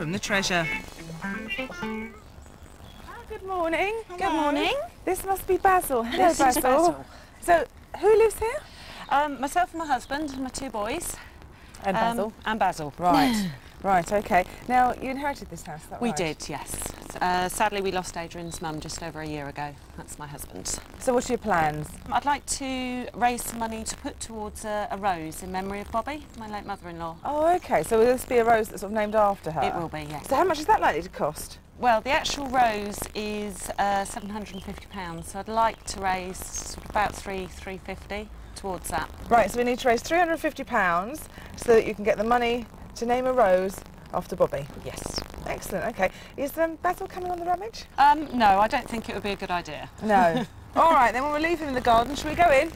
from the treasure. Good morning. Hello. Good morning. This must be Basil. Hello, This is Basil. So, who lives here? Myself and my husband and my two boys. And Basil. And Basil. Right. Right, okay. Now, you inherited this house, is that We right? did, yes. Sadly, we lost Adrian's mum just over a year ago. That's my husband. So what's your plans? I'd like to raise some money to put towards a rose in memory of Bobby, my late mother-in-law. Oh, okay. So will this be a rose that's sort of named after her? It will be, yes. So how much is that likely to cost? Well, the actual rose is £750, so I'd like to raise sort of about £350 towards that. Right, so we need to raise £350 so that you can get the money to name a rose after Bobby. Yes. Excellent, okay. Is Basil coming on the rummage? No, I don't think it would be a good idea. No. All right, then we'll leave him in the garden. Shall we go in?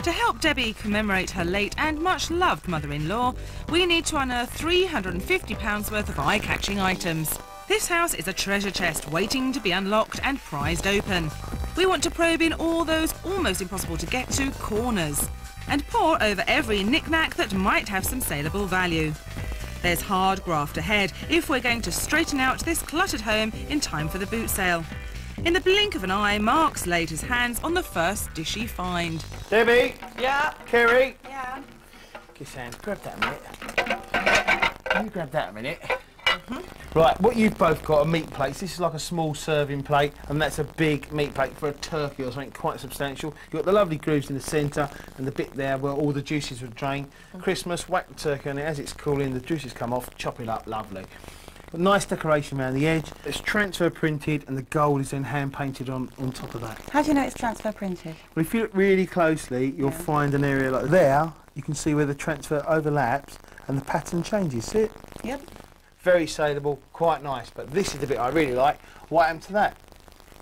To help Debbie commemorate her late and much-loved mother-in-law, we need to unearth £350 worth of eye-catching items. This house is a treasure chest waiting to be unlocked and prized open. We want to probe in all those almost impossible to get to corners and pore over every knick-knack that might have some saleable value. There's hard graft ahead if we're going to straighten out this cluttered home in time for the boot sale. In the blink of an eye, Mark's laid his hands on the first dishy find. Debbie? Yeah. Kerry? Yeah. Kiss hands. Grab that a minute. Can you grab that a minute? Right, what you've both got are meat plates. This is like a small serving plate, and that's a big meat plate for a turkey or something quite substantial. You've got the lovely grooves in the centre and the bit there where all the juices would drain. Christmas, whack the turkey on it. As it's cooling, the juices come off, chop it up, lovely. Got nice decoration around the edge. It's transfer printed, and the gold is then hand painted on top of that. How do you know it's transfer printed? Well, if you look really closely, you'll find an area like there. You can see where the transfer overlaps and the pattern changes. See it? Yep. Very saleable, quite nice, but this is the bit I really like. What happened to that?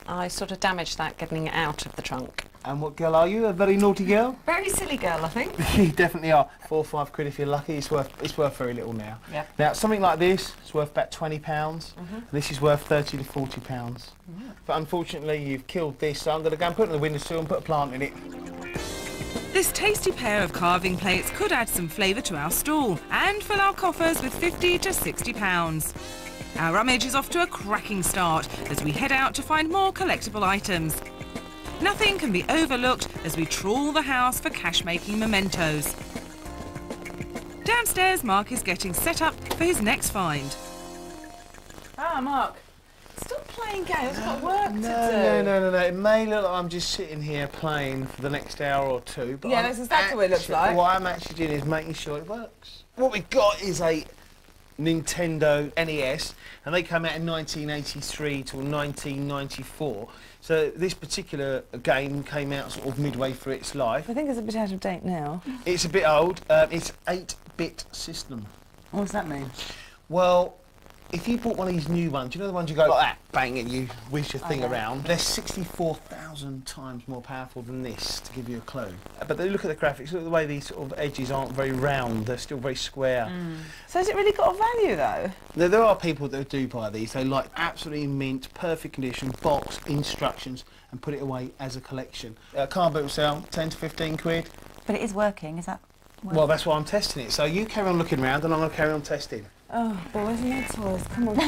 I sort of damaged that getting it out of the trunk. And what girl are you? A very naughty girl? Very silly girl, I think. You definitely are. 4 or 5 quid if you're lucky. It's worth very little now. Yep. Now something like this is worth about £20. And this is worth £30 to £40. But unfortunately, you've killed this, so I'm going to go and put it on the windowsill and put a plant in it. This tasty pair of carving plates could add some flavour to our stall and fill our coffers with £50 to £60. Our rummage is off to a cracking start as we head out to find more collectible items. Nothing can be overlooked as we trawl the house for cash-making mementos. Downstairs, Mark is getting set up for his next find. Ah, Mark. Stop playing games. I've got work to do. No. It may look like I'm just sitting here playing for the next hour or two, but Yeah, that's exactly what it looks like. What I'm actually doing is making sure it works. What we've got is a Nintendo NES, and they came out in 1983 till 1994. So this particular game came out sort of midway through its life. I think it's a bit out of date now. It's a bit old. It's 8-bit system. What does that mean? Well, if you bought one of these new ones, you know the ones you go like that, bang, and you whiz your thing around, they're 64,000 times more powerful than this, to give you a clue. But they look at the graphics, look at the way these sort of edges aren't very round, they're still very square. So has it really got a value, though? Now, there are people that do buy these. They like absolutely mint, perfect condition, box, instructions, and put it away as a collection. Car boot sale, 10 to 15 quid. But it is working, is that working? Well, that's why I'm testing it. So you carry on looking around, and I'm going to carry on testing. Oh, boys and their toys. Come on.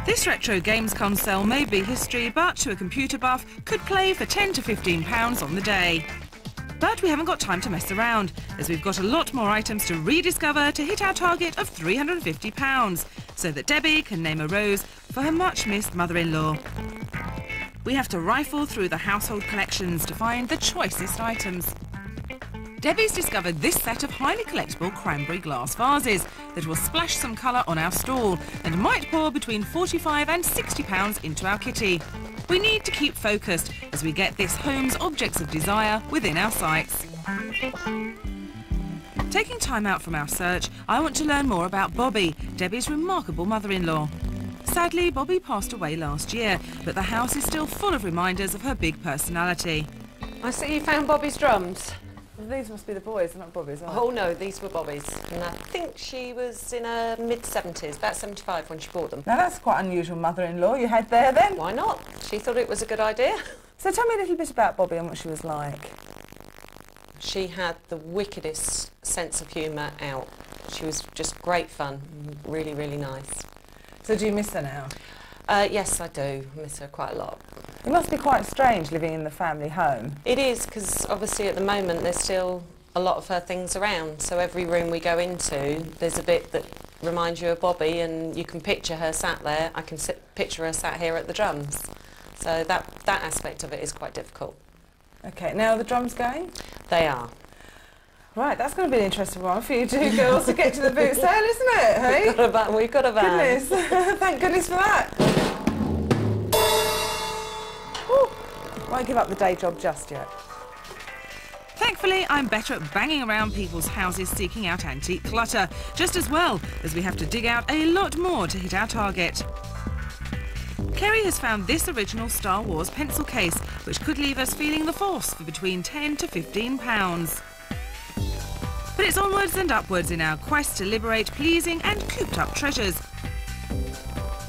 This retro games console may be history, but to a computer buff, could play for £10 to £15 on the day. But we haven't got time to mess around, as we've got a lot more items to rediscover to hit our target of £350, so that Debbie can name a rose for her much-missed mother-in-law. We have to rifle through the household collections to find the choicest items. Debbie's discovered this set of highly collectible cranberry glass vases that will splash some colour on our stall and might pour between £45 and £60 into our kitty. We need to keep focused as we get this home's objects of desire within our sights. Taking time out from our search, I want to learn more about Bobby, Debbie's remarkable mother-in-law. Sadly, Bobby passed away last year, but the house is still full of reminders of her big personality. I see you found Bobby's drums. These must be the boys, not Bobby's, aren't they? Oh no, these were Bobby's. And I think she was in her mid-70s, about 75 when she bought them. Now that's quite unusual mother-in-law you had there then. Why not? She thought it was a good idea. So tell me a little bit about Bobby and what she was like. She had the wickedest sense of humour out. She was just great fun, really, really nice. So do you miss her now? Yes, I do. I miss her quite a lot. It must be quite strange living in the family home. It is, because obviously at the moment there's still a lot of her things around. So every room we go into, there's a bit that reminds you of Bobby, and you can picture her sat there. I can picture her sat here at the drums. So that aspect of it is quite difficult. Okay, now are the drums going? They are. Right, that's going to be an interesting one for you two girls to get to the boot sale, isn't it? Hey? We've got a van. Goodness, thank goodness for that. Whew. Won't give up the day job just yet. Thankfully, I'm better at banging around people's houses seeking out antique clutter, just as well as we have to dig out a lot more to hit our target. Kerry has found this original Star Wars pencil case, which could leave us feeling the force for between £10 to £15. But it's onwards and upwards in our quest to liberate pleasing and cooped-up treasures.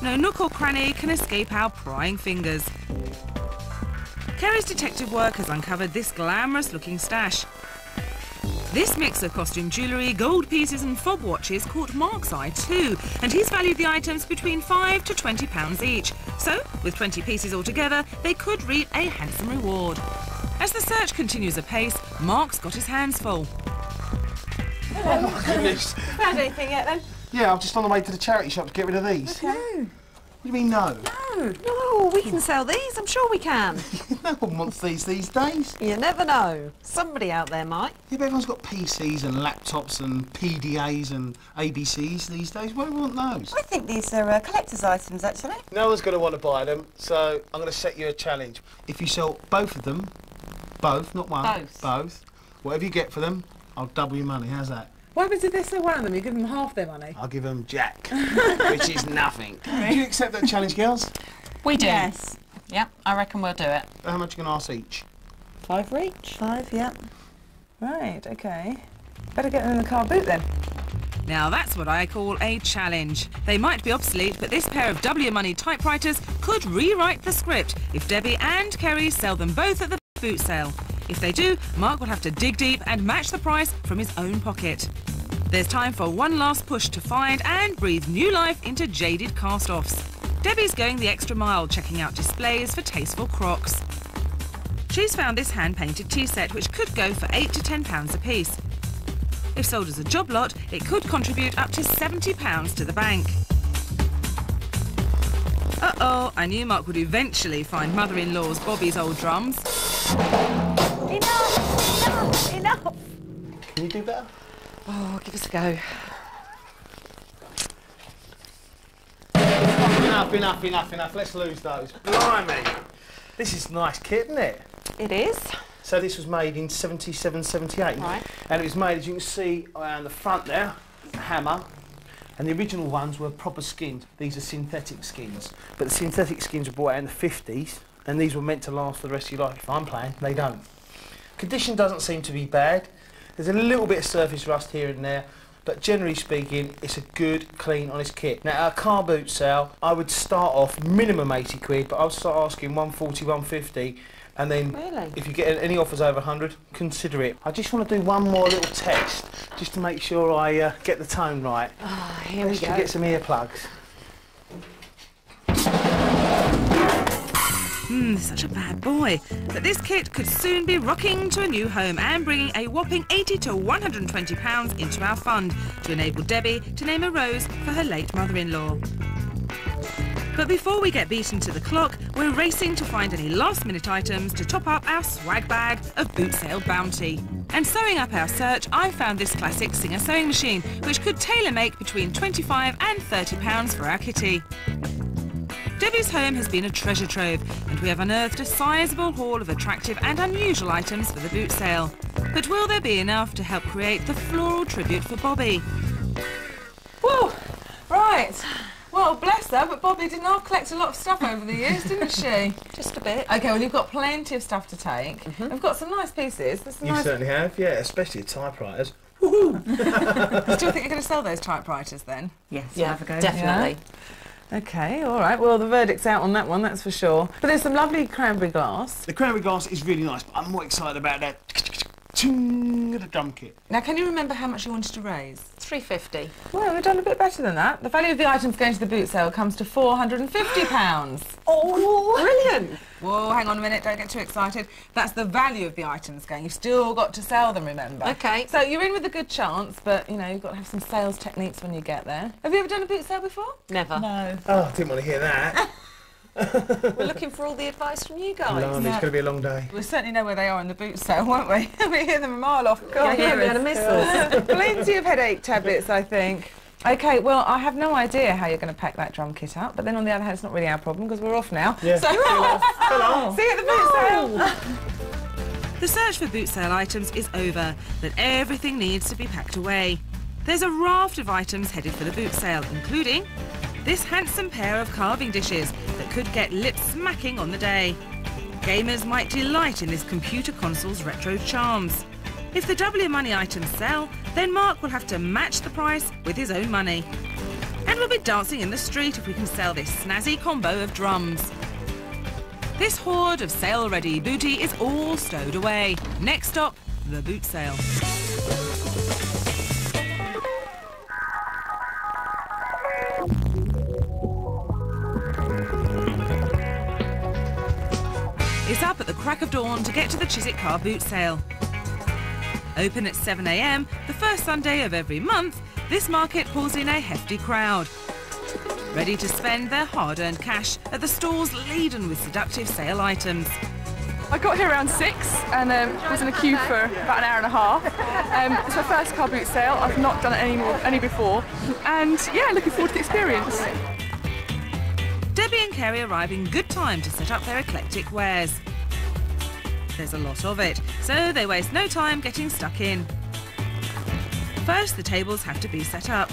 No nook or cranny can escape our prying fingers. Kerry's detective work has uncovered this glamorous-looking stash. This mix of costume jewellery, gold pieces and fob watches caught Mark's eye too, and he's valued the items between £5 to £20 each. So, with 20 pieces altogether, they could reap a handsome reward. As the search continues apace, Mark's got his hands full. Oh my goodness. Found anything yet then? Yeah, I'm just on the way to the charity shop to get rid of these. Okay. What do you mean no? No, we can sell these. I'm sure we can. No one wants these days. You never know. Somebody out there might. Yeah, but everyone's got PCs and laptops and PDAs and ABCs these days. Why do we want those? I think these are collector's items, actually. No one's going to want to buy them, so I'm going to set you a challenge. If you sell both of them, both, not one, both, whatever you get for them, I'll double your money. How's that? What happens if they sell one of them? You give them half their money? I'll give them Jack, which is nothing. Do you accept that challenge, girls? We do. Yes. Yep, I reckon we'll do it. How much are you going to ask each? 5 for each. 5, yeah. Right, okay. Better get them in the car boot then. Now that's what I call a challenge. They might be obsolete, but this pair of double your money typewriters could rewrite the script if Debbie and Kerry sell them both at the boot sale. If they do, Mark will have to dig deep and match the price from his own pocket. There's time for one last push to find and breathe new life into jaded cast-offs. Debbie's going the extra mile, checking out displays for tasteful Crocs. She's found this hand-painted tea set, which could go for £8 to £10 a piece. If sold as a job lot, it could contribute up to £70 to the bank. Uh-oh, I knew Mark would eventually find mother-in-law's Bobby's old drums. Enough! Can you do better? Oh, give us a go. Enough. Let's lose those. Blimey. This is a nice kit, isn't it? It is. So this was made in 77, 78. Right. And it was made, as you can see, around the front there, a hammer. And the original ones were proper skins. These are synthetic skins. But the synthetic skins were brought out in the 50s, and these were meant to last for the rest of your life. If I'm playing, they don't. Condition doesn't seem to be bad. There's a little bit of surface rust here and there, but generally speaking, it's a good, clean, honest kit. Now, at a car boot sale, I would start off minimum 80 quid, but I would start asking 140, 150, and then if you get any offers over 100, consider it. I just want to do one more little test, just to make sure I get the tone right. Oh, here we go. Get some earplugs. Such a bad boy. But this kit could soon be rocking to a new home and bringing a whopping £80 to £120 into our fund to enable Debbie to name a rose for her late mother-in-law. But before we get beaten to the clock, we're racing to find any last-minute items to top up our swag bag of boot sale bounty. And sewing up our search, I found this classic Singer sewing machine, which could tailor-make between £25 and £30 for our kitty. Debbie's home has been a treasure trove, and we have unearthed a sizable haul of attractive and unusual items for the boot sale. But will there be enough to help create the floral tribute for Bobby? Whoa! Right. Well, bless her, but Bobby did not collect a lot of stuff over the years, didn't she? Just a bit. Okay, well, you've got plenty of stuff to take. We've got some nice pieces. There's some You nice... certainly have, yeah, especially typewriters. Woohoo! Do you think you're going to sell those typewriters then? Yes, Yeah, have a go. definitely. Okay, all right. Well, the verdict's out on that one, that's for sure. But there's some lovely cranberry glass. The cranberry glass is really nice, but I'm more excited about that the drum kit. Now, can you remember how much you wanted to raise? £3.50. Well, we've done a bit better than that. The value of the items going to the boot sale comes to £450. Oh, brilliant. Whoa, hang on a minute, don't get too excited. That's the value of the items going. You've still got to sell them, remember? Okay. So you're in with a good chance, but, you know, you've got to have some sales techniques when you get there. Have you ever done a boot sale before? Never. No. Oh, I didn't want to hear that. We're looking for all the advice from you guys. Blimey, it's going to be a long day. We'll certainly know where they are in the boot sale, won't we? We hear them a mile off. Yeah, you're going to miss us. Plenty of headache tablets, I think. OK, well, I have no idea how you're going to pack that drum kit up, but then on the other hand, it's not really our problem because we're off now. Yeah. So, see you at the boot sale. The search for boot sale items is over, but everything needs to be packed away. There's a raft of items headed for the boot sale, including this handsome pair of carving dishes that could get lip smacking on the day. Gamers might delight in this computer console's retro charms. If the W Money items sell, then Mark will have to match the price with his own money. And we'll be dancing in the street if we can sell this snazzy combo of drums. This hoard of sale-ready booty is all stowed away. Next stop, the boot sale. It's up at the crack of dawn to get to the Chiswick car boot sale. Open at 7 a.m, the first Sunday of every month, this market pulls in a hefty crowd, ready to spend their hard-earned cash at the stalls laden with seductive sale items. I got here around 6 and was in a queue for about an hour and a half. It's my first car boot sale. I've not done it any before, and yeah, looking forward to the experience. Debbie and Kerry arrive in good time to set up their eclectic wares. There's a lot of it, so they waste no time getting stuck in. First, the tables have to be set up.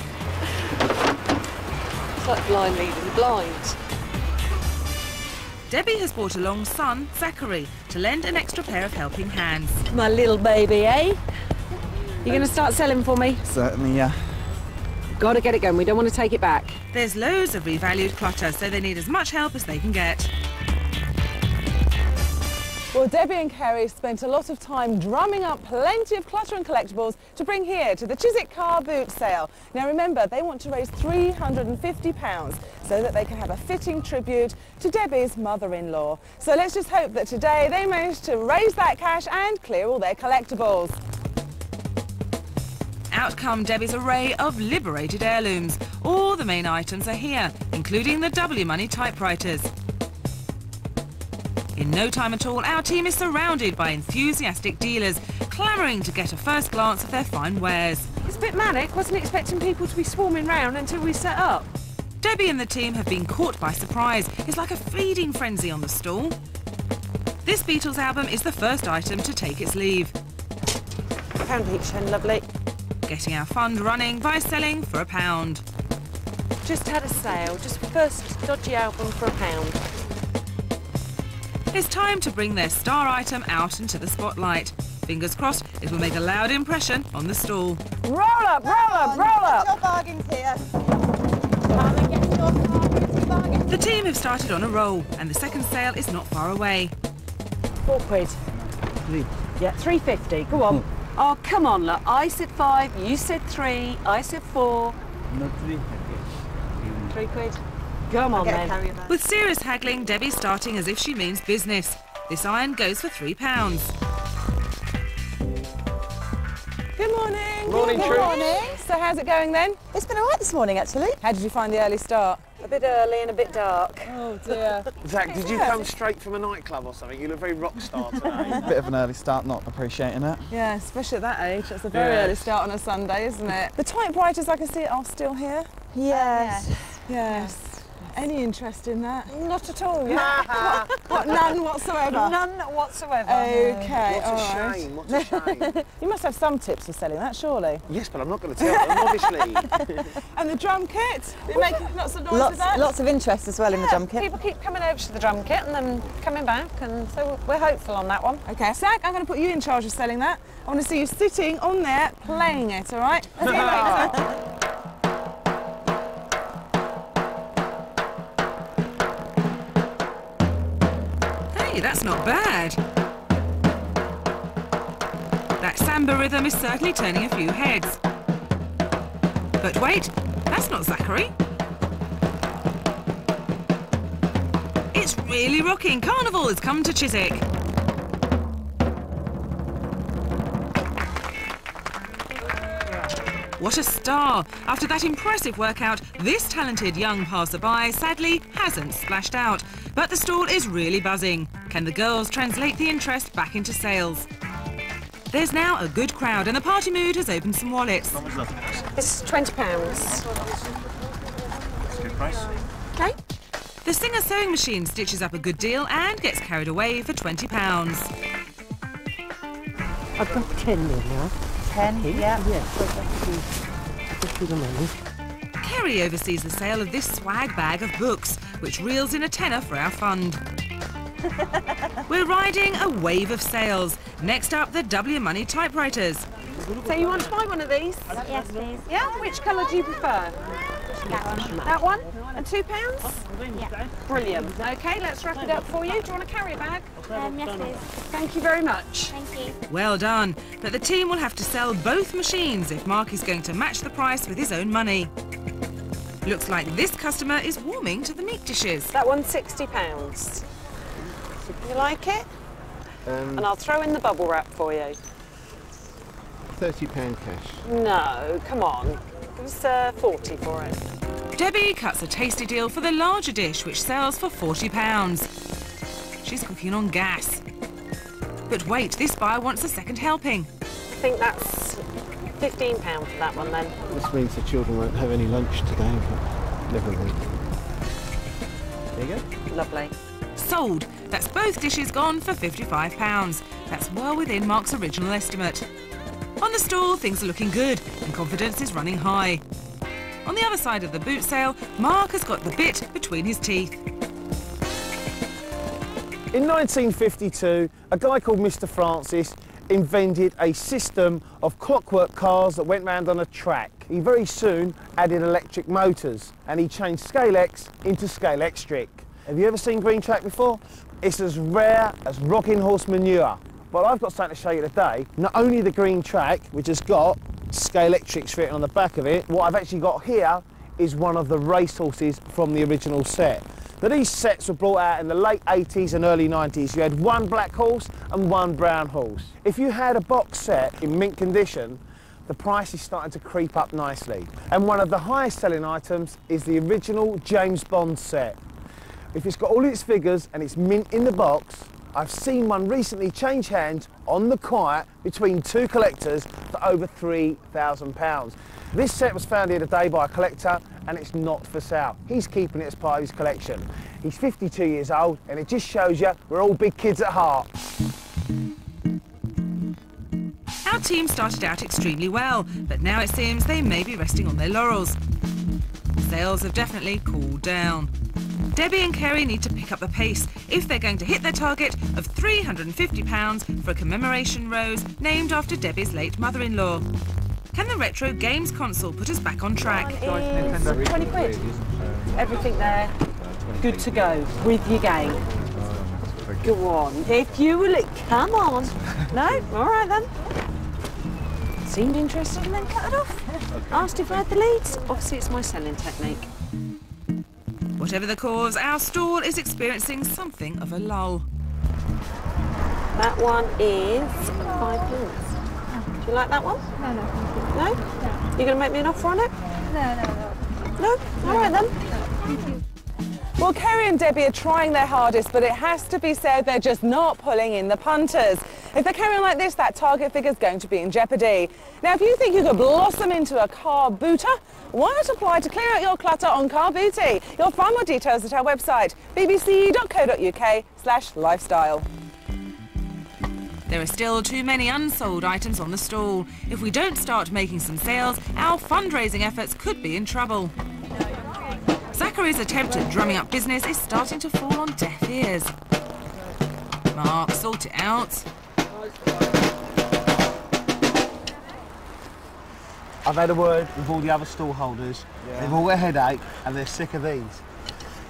It's like blind leading the blind. Debbie has brought along son, Zachary, to lend an extra pair of helping hands. My little baby, eh? You going to start selling for me? Certainly, yeah. Got to get it going. We don't want to take it back. There's loads of revalued clutter, so they need as much help as they can get. Well, Debbie and Kerry spent a lot of time drumming up plenty of clutter and collectibles to bring here to the Chiswick car boot sale. Now remember, they want to raise £350 so that they can have a fitting tribute to Debbie's mother-in-law. So let's just hope that today they manage to raise that cash and clear all their collectibles. Out come Debbie's array of liberated heirlooms. All the main items are here, including the W Money typewriters. In no time at all, our team is surrounded by enthusiastic dealers, clamouring to get a first glance at their fine wares. It's a bit manic. Wasn't expecting people to be swarming round until we set up. Debbie and the team have been caught by surprise. It's like a feeding frenzy on the stall. This Beatles album is the first item to take its leave. £1 each then, lovely. Getting our fund running by selling for £1. Just had a sale. Just first dodgy album for £1. It's time to bring their star item out into the spotlight. Fingers crossed it will make a loud impression on the stall. Roll up, roll up, roll up! Your bargains here. Come and get your bargains. The team have started on a roll, and the second sale is not far away. £4. Yeah, £3.50. Go on. Oh, come on, look. I said 5, you said 3, I said 4. No, £3. Come on, Get a then. carrier bag. With serious haggling, Debbie's starting as if she means business. This iron goes for £3. Good morning. Morning, Good Trish. morning. So how's it going then? It's been all right this morning, actually. How did you find the early start? A bit early and a bit dark. Oh dear. Zach, did you come straight from a nightclub or something? You look very rock star today. Bit of an early start, not appreciating it. Yeah, especially at that age. That's a very Yeah. early start on a Sunday, isn't it? The typewriters, I can see, are still here. Yes. Yes. Any interest in that? Not at all. What, none whatsoever? None whatsoever. Okay, What's all a right. shame, what's a shame. You must have some tips for selling that, surely. Yes, but I'm not going to tell them, obviously. And the drum kit? We make lots of noise with that? Lots of interest as well in the drum kit. People keep coming over to the drum kit and then coming back, and so we're hopeful on that one. Okay, Zach, I'm going to put you in charge of selling that. I want to see you sitting on there playing it, all right? See you later. Hey, that's not bad. That samba rhythm is certainly turning a few heads. But wait, that's not Zachary. It's really rocking. Carnival has come to Chiswick. What a star! After that impressive workout, this talented young passerby sadly hasn't splashed out. But the stall is really buzzing. Can the girls translate the interest back into sales? There's now a good crowd and the party mood has opened some wallets. This is £20. That's a good price. Okay. The Singer sewing machine stitches up a good deal and gets carried away for £20. I've got 10 there now. 10, yeah. Just for the money. Kerry oversees the sale of this swag bag of books, which reels in a tenner for our fund. We're riding a wave of sales. Next up, the W Money typewriters. So you want to buy one of these? Yes, please. Yeah? Which colour do you prefer? That one? And £2? Yeah. Brilliant. OK, let's wrap it up for you. Do you want to carry a bag? Yes, please. Thank you very much. Thank you. Well done. But the team will have to sell both machines if Mark is going to match the price with his own money. Looks like this customer is warming to the meat dishes. That one's £60. You like it? And I'll throw in the bubble wrap for you. £30 cash. No, come on. Give us 40 for it. Debbie cuts a tasty deal for the larger dish, which sells for £40. She's cooking on gas. But wait, this buyer wants a second helping. I think that's £15 for that one then. This means the children won't have any lunch today, but never mind. There you go. Lovely. Sold. That's both dishes gone for £55. That's well within Mark's original estimate. On the stall, things are looking good and confidence is running high. On the other side of the boot sale, Mark has got the bit between his teeth. In 1952, a guy called Mr. Francis invented a system of clockwork cars that went round on a track. He very soon added electric motors and he changed Scalex into Scalextric. Have you ever seen green track before? It's as rare as rocking horse manure. Well, I've got something to show you today. Not only the green track, which has got Scalextrics written on the back of it, what I've actually got here is one of the racehorses from the original set. But these sets were brought out in the late 80s and early 90s. You had one black horse and one brown horse. If you had a box set in mint condition, the price is starting to creep up nicely. And one of the highest selling items is the original James Bond set. If it's got all its figures and it's mint in the box, I've seen one recently change hands on the quiet between two collectors for over £3,000. This set was found here today by a collector and it's not for sale. He's keeping it as part of his collection. He's 52 years old and it just shows you we're all big kids at heart. Our team started out extremely well, but now it seems they may be resting on their laurels. Sales have definitely cooled down. Debbie and Kerry need to pick up the pace if they're going to hit their target of £350 for a commemoration rose named after Debbie's late mother-in-law. Can the retro games console put us back on track? Is 20 quid. Everything there, good to go with your game. Go on. If you will, come on. No? All right then. Seemed interested and then cut it off. Asked if I had the leads. Obviously, it's my selling technique. Whatever the cause, our stall is experiencing something of a lull. That one is £5. Do you like that one? No? You going to make me an offer on it? No? All right then. Well, Kerry and Debbie are trying their hardest, but it has to be said they're just not pulling in the punters. If they carry on like this, that target figure's going to be in jeopardy. Now, if you think you could blossom into a car booter, why not apply to clear out your clutter on Car Booty? You'll find more details at our website, bbc.co.uk/lifestyle. There are still too many unsold items on the stall. If we don't start making some sales, our fundraising efforts could be in trouble. Zachary's attempt at drumming up business is starting to fall on deaf ears. Mark, sort it out. I've had a word with all the other stall holders. They've all got a headache and they're sick of these.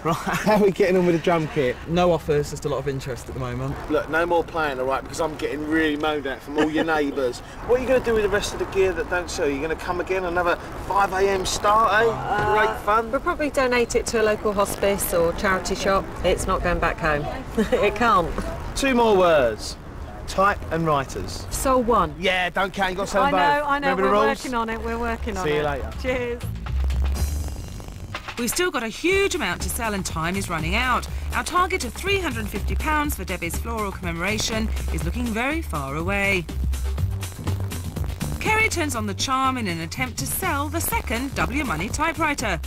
Right. How are we getting on with the drum kit? No offers, just a lot of interest at the moment. Look, no more playing, all right, because I'm getting really moaned at from all your neighbours. What are you going to do with the rest of the gear that don't sell? You're going to come again, another 5 a.m. start, eh? Great fun. We'll probably donate it to a local hospice or charity shop. It's not going back home. It can't. 2 more words. Type and writers. Sold one. Yeah, don't count, you've got to sell them both. I know, Remember the we're rules? working on it, we're working on it. See you later. Cheers. We've still got a huge amount to sell and time is running out. Our target of £350 for Debbie's floral commemoration is looking very far away. Kerry turns on the charm in an attempt to sell the second W Money typewriter.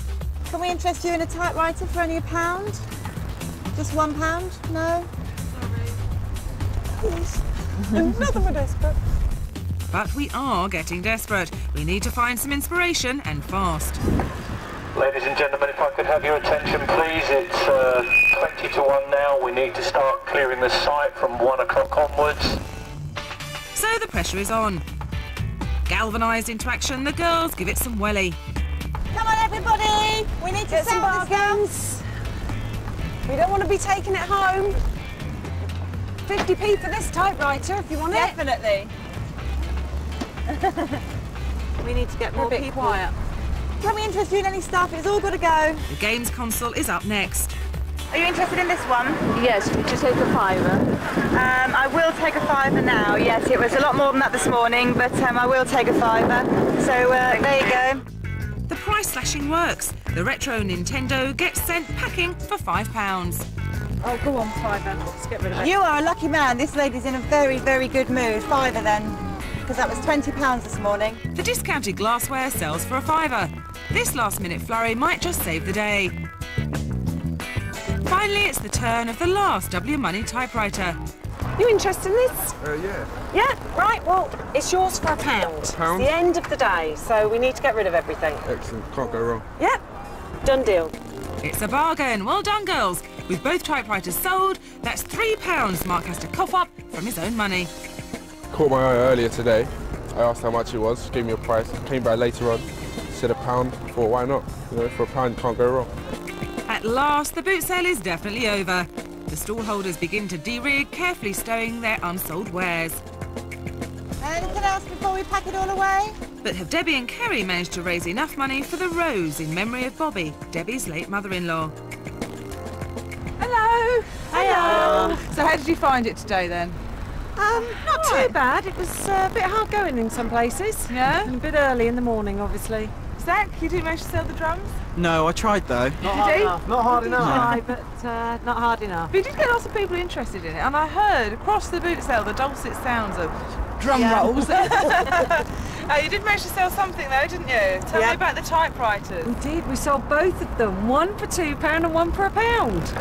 Can we interest you in a typewriter for only £1? Just £1? No? Please. Another one desperate. But we are getting desperate. We need to find some inspiration and fast. Ladies and gentlemen, if I could have your attention, please. It's 20 to 1 now. We need to start clearing the site from 1 o'clock onwards. So the pressure is on. Galvanised into action, the girls give it some welly. Come on, everybody. We need to Get some sell this bargains. We don't want to be taking it home. 50p for this typewriter if you want it. Definitely. We need to get more people. Quiet. Can we interest you in any stuff? It's all got to go. The games console is up next. Are you interested in this one? Yes, would you take a £5? I will take a £5 now. Yes, it was a lot more than that this morning, but I will take a £5. So there you go. The price slashing works. The retro Nintendo gets sent packing for £5. Oh, go on, £5. Let's get rid of it. You are a lucky man. This lady's in a very, very good mood. £5 then, because that was £20 this morning. The discounted glassware sells for a £5. This last-minute flurry might just save the day. Finally, it's the turn of the last W Money typewriter. You interested in this? Yeah. Yeah, right, well, it's yours for £1. £1? It's the end of the day, so we need to get rid of everything. Excellent, can't go wrong. Yep, done deal. It's a bargain. Well done, girls. With both typewriters sold, that's £3 Mark has to cough up from his own money. Caught my eye earlier today. I asked how much it was, she gave me a price, came back later on, said £1, thought why not? You know, for £1 can't go wrong. At last, the boot sale is definitely over. The stall holders begin to de-rig, carefully stowing their unsold wares. Anything else before we pack it all away? But have Debbie and Kerry managed to raise enough money for the rose in memory of Bobby, Debbie's late mother-in-law? Hello. Hello. So how did you find it today then? Not too bad. It was a bit hard going in some places. Yeah? And a bit early in the morning, obviously. Zach, you didn't manage to sell the drums? No, I tried though. Not hard enough. Not hard enough. Try, but not hard enough. But you did get lots of people interested in it, and I heard across the boot sale the dulcet sounds of drum rolls. You did manage to sell something though, didn't you? Tell me about the typewriters. We did. We sold both of them. One for £2 and one for £1.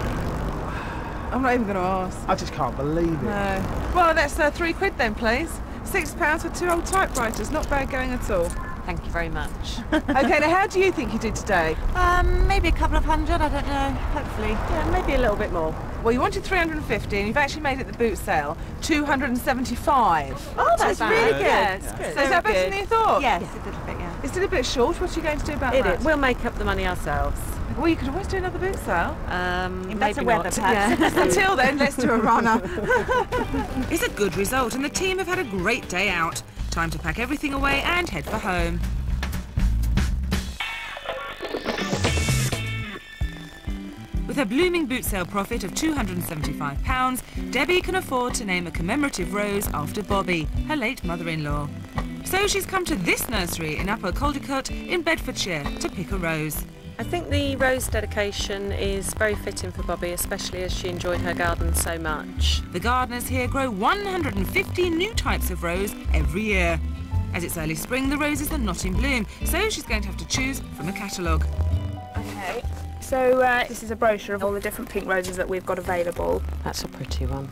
I'm not even going to ask. I just can't believe it. No. Well, that's £3 then, please. £6 for 2 old typewriters. Not bad going at all. Thank you very much. OK, now how do you think you did today? Maybe a couple of hundred, I don't know. Hopefully. Yeah, maybe a little bit more. Well, you wanted 350 and you've actually made it the boot sale 275. Oh, that's really good. Yeah, it's good. So is that better than you thought? Yes, it did a bit, yeah. It's still a bit short. What are you going to do about It that? is. We'll make up the money ourselves. Well, you could always do another boot sale. Maybe weather, not. perhaps. Yeah. Until then, let's do a runner. It's a good result and the team have had a great day out. Time to pack everything away and head for home. With a blooming boot sale profit of £275, Debbie can afford to name a commemorative rose after Bobby, her late mother-in-law. So she's come to this nursery in Upper Caldicot in Bedfordshire to pick a rose. I think the rose dedication is very fitting for Bobby, especially as she enjoyed her garden so much. The gardeners here grow 150 new types of rose every year. As it's early spring, the roses are not in bloom, so she's going to have to choose from a catalogue. Okay, so this is a brochure of all the different pink roses that we've got available. That's a pretty one.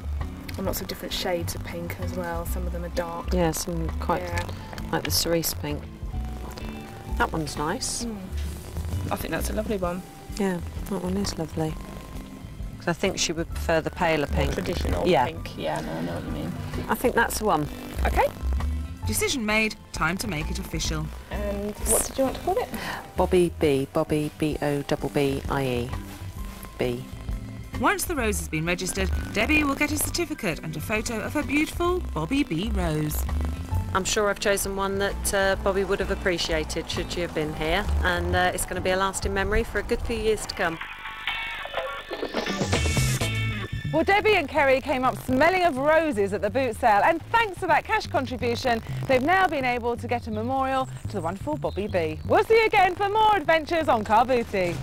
And lots of different shades of pink as well. Some of them are dark. Yeah, some quite Yeah. like the cerise pink. That one's nice. I think that's a lovely one. Yeah, that one is lovely. 'Cause I think she would prefer the paler pink. Traditional pink. Yeah, no, I know what you mean. I think that's the one. Okay. Decision made, time to make it official. And what did you want to call it? Bobby B. Bobby B-O-B-B-I-E. B. Once the rose has been registered, Debbie will get a certificate and a photo of her beautiful Bobby B rose. I'm sure I've chosen one that Bobby would have appreciated should she have been here, and it's going to be a lasting memory for a good few years to come. Well, Debbie and Kerry came up smelling of roses at the boot sale, and thanks to that cash contribution, they've now been able to get a memorial to the wonderful Bobby B. We'll see you again for more adventures on Car Booty.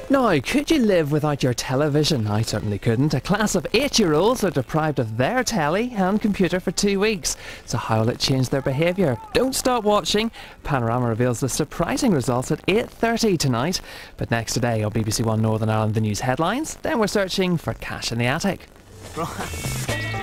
Now, could you live without your television? I certainly couldn't. A class of 8-year-olds are deprived of their telly and computer for 2 weeks. So how will it change their behaviour? Don't stop watching. Panorama reveals the surprising results at 8:30 tonight. But next today on BBC One Northern Ireland, the news headlines. Then we're searching for cash in the attic. Right.